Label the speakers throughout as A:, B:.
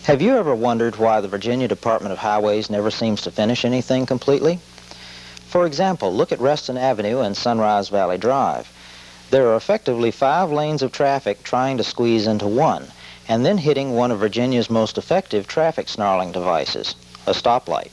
A: Have you ever wondered why the Virginia Department of Highways never seems to finish anything completely? For example, look at Reston Avenue and Sunrise Valley Drive. There are effectively 5 lanes of traffic trying to squeeze into one, and then hitting one of Virginia's most effective traffic snarling devices, a stoplight.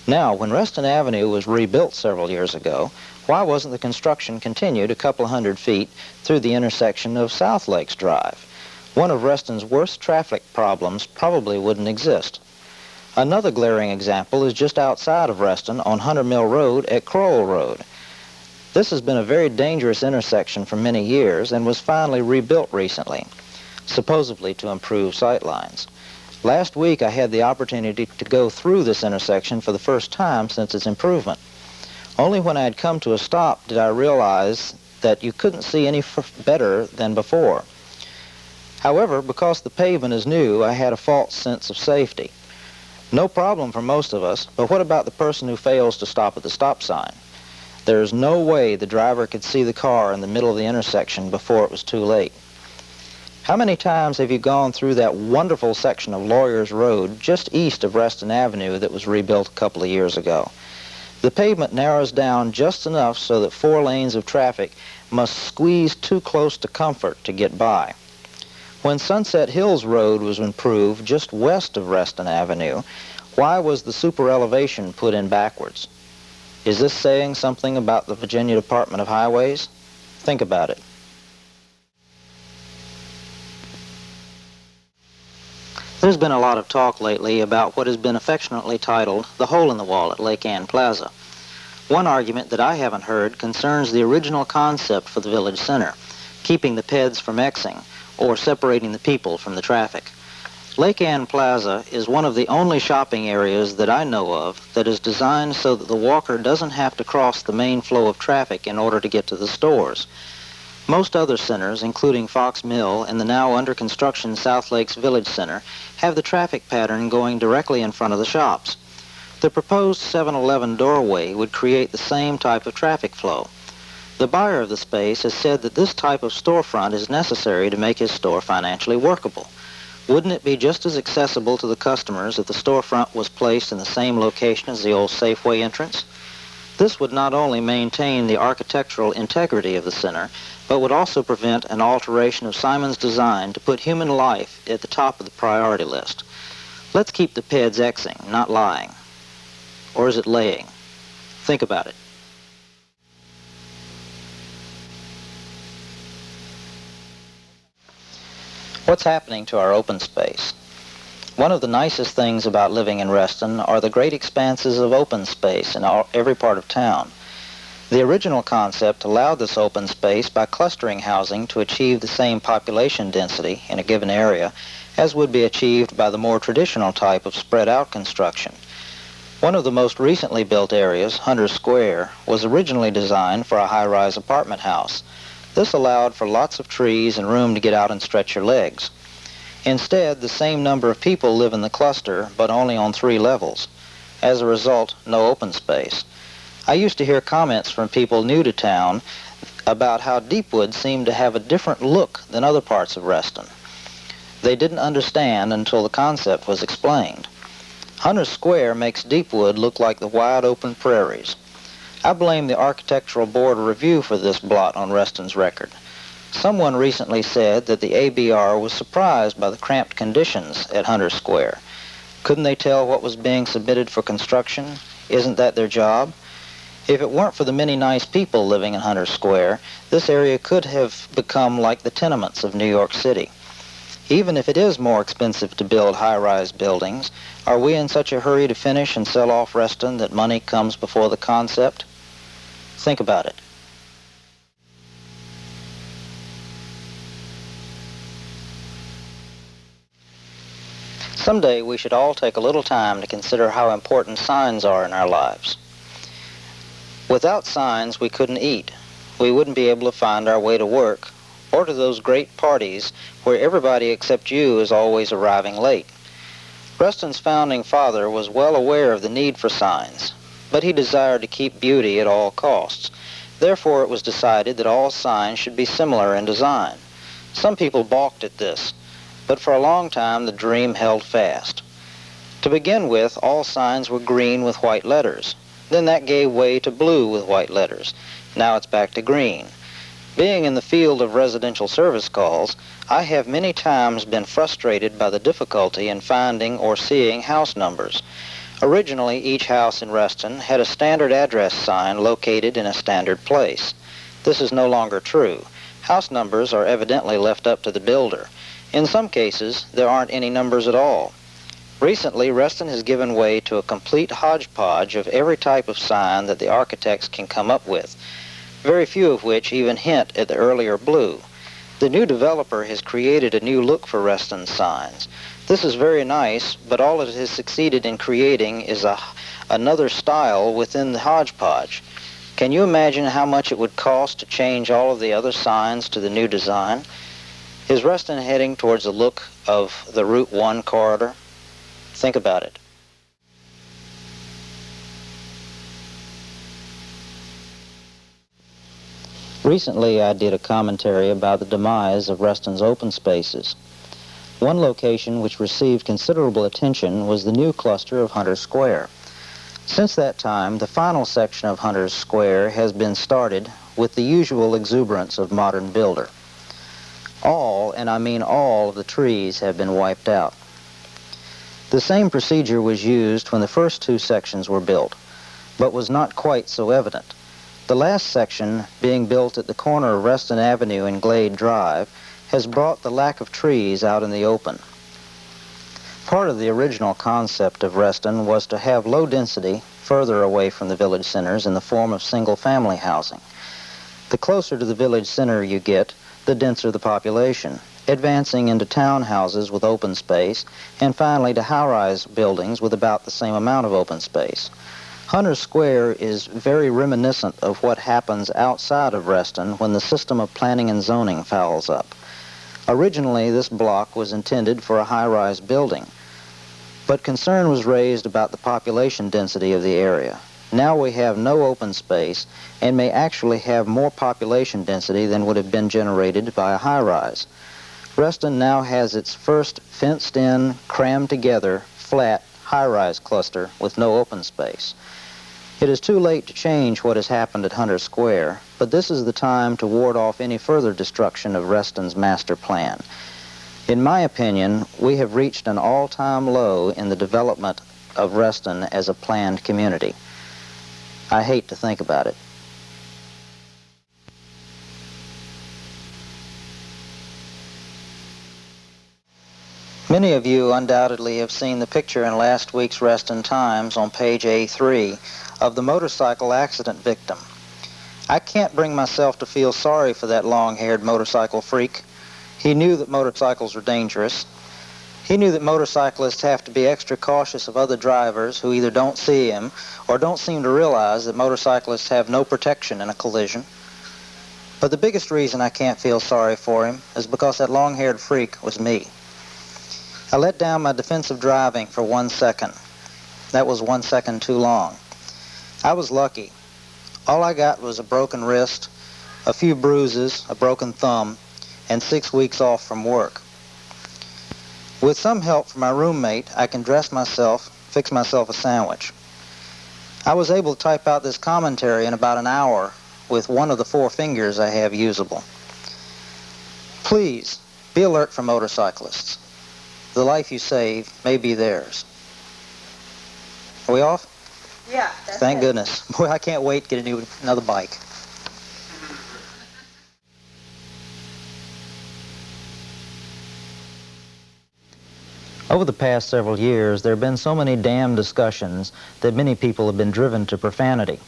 A: Now, when Reston Avenue was rebuilt several years ago, why wasn't the construction continued a couple hundred feet through the intersection of South Lakes Drive? One of Reston's worst traffic problems probably wouldn't exist. Another glaring example is just outside of Reston on Hunter Mill Road at Crowell Road. This has been a very dangerous intersection for many years and was finally rebuilt recently, supposedly to improve sight lines. Last week I had the opportunity to go through this intersection for the first time since its improvement. Only when I had come to a stop did I realize that you couldn't see any better than before. However, because the pavement is new, I had a false sense of safety. No problem for most of us, but what about the person who fails to stop at the stop sign? There is no way the driver could see the car in the middle of the intersection before it was too late. How many times have you gone through that wonderful section of Lawyers Road just east of Reston Avenue that was rebuilt a couple of years ago? The pavement narrows down just enough so that 4 lanes of traffic must squeeze too close to comfort to get by. When Sunset Hills Road was improved just west of Reston Avenue, why was the super elevation put in backwards? Is this saying something about the Virginia Department of Highways? Think about it. There's been a lot of talk lately about what has been affectionately titled the hole in the wall at Lake Ann Plaza. One argument that I haven't heard concerns the original concept for the village center, keeping the peds from Xing, or separating the people from the traffic. Lake Ann Plaza is one of the only shopping areas that I know of that is designed so that the walker doesn't have to cross the main flow of traffic in order to get to the stores. Most other centers, including Fox Mill and the now under construction South Lakes Village Center, have the traffic pattern going directly in front of the shops. The proposed 7-Eleven doorway would create the same type of traffic flow. The buyer of the space has said that this type of storefront is necessary to make his store financially workable. Wouldn't it be just as accessible to the customers if the storefront was placed in the same location as the old Safeway entrance? This would not only maintain the architectural integrity of the center, but would also prevent an alteration of Simon's design to put human life at the top of the priority list. Let's keep the peds Xing, not lying. Or is it laying? Think about it. What's happening to our open space? One of the nicest things about living in Reston are the great expanses of open space in every part of town. The original concept allowed this open space by clustering housing to achieve the same population density in a given area as would be achieved by the more traditional type of spread-out construction. One of the most recently built areas, Hunter Square, was originally designed for a high-rise apartment house. This allowed for lots of trees and room to get out and stretch your legs. Instead, the same number of people live in the cluster, but only on 3 levels. As a result, no open space. I used to hear comments from people new to town about how Deepwood seemed to have a different look than other parts of Reston. They didn't understand until the concept was explained. Hunter Square makes Deepwood look like the wide open prairies. I blame the Architectural Board of Review for this blot on Reston's record. Someone recently said that the ABR was surprised by the cramped conditions at Hunter Square. Couldn't they tell what was being submitted for construction? Isn't that their job? If it weren't for the many nice people living in Hunter Square, this area could have become like the tenements of New York City. Even if it is more expensive to build high-rise buildings, are we in such a hurry to finish and sell off Reston that money comes before the concept? Think about it. Someday we should all take a little time to consider how important signs are in our lives. Without signs, we couldn't eat. We wouldn't be able to find our way to work or to those great parties where everybody except you is always arriving late. Reston's founding father was well aware of the need for signs, but he desired to keep beauty at all costs. Therefore, it was decided that all signs should be similar in design. Some people balked at this. but for a long time the dream held fast. To begin with, all signs were green with white letters. Then that gave way to blue with white letters. Now it's back to green. Being in the field of residential service calls, I have many times been frustrated by the difficulty in finding or seeing house numbers. Originally, each house in Reston had a standard address sign located in a standard place. This is no longer true. House numbers are evidently left up to the builder. In some cases, there aren't any numbers at all. Recently, Reston has given way to a complete hodgepodge of every type of sign that the architects can come up with, very few of which even hint at the earlier blue. The new developer has created a new look for Reston signs. This is very nice, but all it has succeeded in creating is another style within the hodgepodge. Can you imagine how much it would cost to change all of the other signs to the new design? Is Reston heading towards the look of the Route 1 corridor? Think about it. Recently, I did a commentary about the demise of Reston's open spaces. One location which received considerable attention was the new cluster of Hunter's Square. Since that time, the final section of Hunter's Square has been started with the usual exuberance of modern builder. All, and I mean all, of the trees have been wiped out. The same procedure was used when the first two sections were built, but was not quite so evident. The last section, being built at the corner of Reston Avenue and Glade Drive, has brought the lack of trees out in the open. Part of the original concept of Reston was to have low density further away from the village centers in the form of single-family housing. The closer to the village center you get, the denser the population, advancing into townhouses with open space, and finally to high-rise buildings with about the same amount of open space. Hunter's Square is very reminiscent of what happens outside of Reston when the system of planning and zoning fouls up. Originally, this block was intended for a high-rise building, but concern was raised about the population density of the area. Now we have no open space and may actually have more population density than would have been generated by a high-rise. Reston now has its first fenced-in, crammed-together, flat, high-rise cluster with no open space. It is too late to change what has happened at Hunter's Square, but this is the time to ward off any further destruction of Reston's master plan. In my opinion, we have reached an all-time low in the development of Reston as a planned community. I hate to think about it. Many of you undoubtedly have seen the picture in last week's Reston Times on page A3 of the motorcycle accident victim. I can't bring myself to feel sorry for that long-haired motorcycle freak. He knew that motorcycles were dangerous. He knew that motorcyclists have to be extra cautious of other drivers who either don't see him or don't seem to realize that motorcyclists have no protection in a collision. But the biggest reason I can't feel sorry for him is because that long-haired freak was me. I let down my defensive driving for 1 second. That was 1 second too long. I was lucky. All I got was a broken wrist, a few bruises, a broken thumb, and 6 weeks off from work. With some help from my roommate, I can dress myself, fix myself a sandwich. I was able to type out this commentary in about an hour with one of the 4 fingers I have usable. Please, be alert for motorcyclists. The life you save may be theirs. Are we off?
B: Yeah, that's
A: Thank
B: it.
A: goodness. Boy, I can't wait to get another bike. Over the past several years, there have been so many dam discussions that many people have been driven to profanity.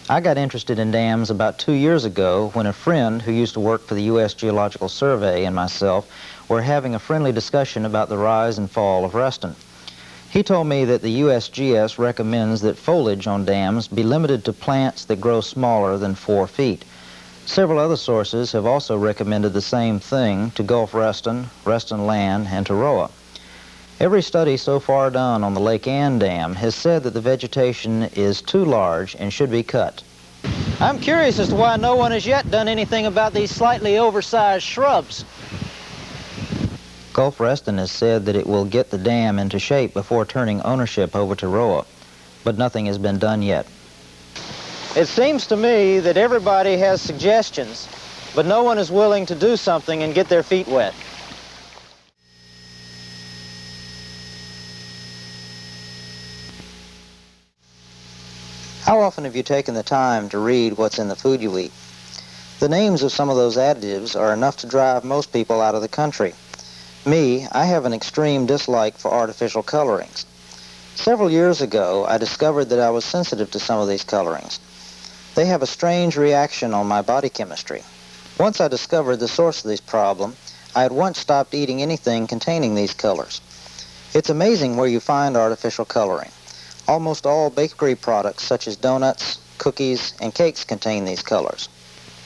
A: I got interested in dams about 2 years ago when a friend who used to work for the U.S. Geological Survey and myself were having a friendly discussion about the rise and fall of Reston. He told me that the USGS recommends that foliage on dams be limited to plants that grow smaller than 4 feet. Several other sources have also recommended the same thing to Gulf Reston, Reston Land, and to Roa. Every study so far done on the Lake Ann Dam has said that the vegetation is too large and should be cut. I'm curious as to why no one has yet done anything about these slightly oversized shrubs.
B: Well, they're
A: Gulf Reston has said that it will get the dam into shape before turning ownership over to ROA, but nothing has been done yet. It seems to me that everybody has suggestions, but no one is willing to do something and get their feet wet. How often have you taken the time to read what's in the food you eat? The names of some of those additives are enough to drive most people out of the country. Me, I have an extreme dislike for artificial colorings. Several years ago, I discovered that I was sensitive to some of these colorings. They have a strange reaction on my body chemistry. Once I discovered the source of this problem, I at once stopped eating anything containing these colors. It's amazing where you find artificial coloring. Almost all bakery products such as donuts, cookies, and cakes contain these colors.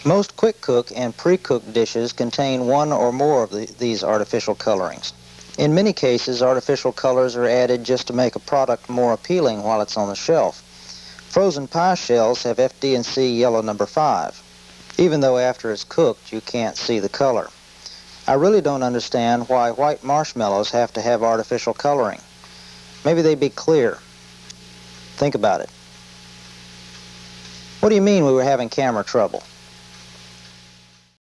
A: Most quick-cook and pre-cooked dishes contain one or more of these artificial colorings. In many cases, artificial colors are added just to make a product more appealing while it's on the shelf. Frozen pie shells have FD&C yellow number 5, even though after it's cooked you can't see the color. I really don't understand why white marshmallows have to have artificial coloring. Maybe they'd be clear. Think about it. What do you mean we were having camera trouble?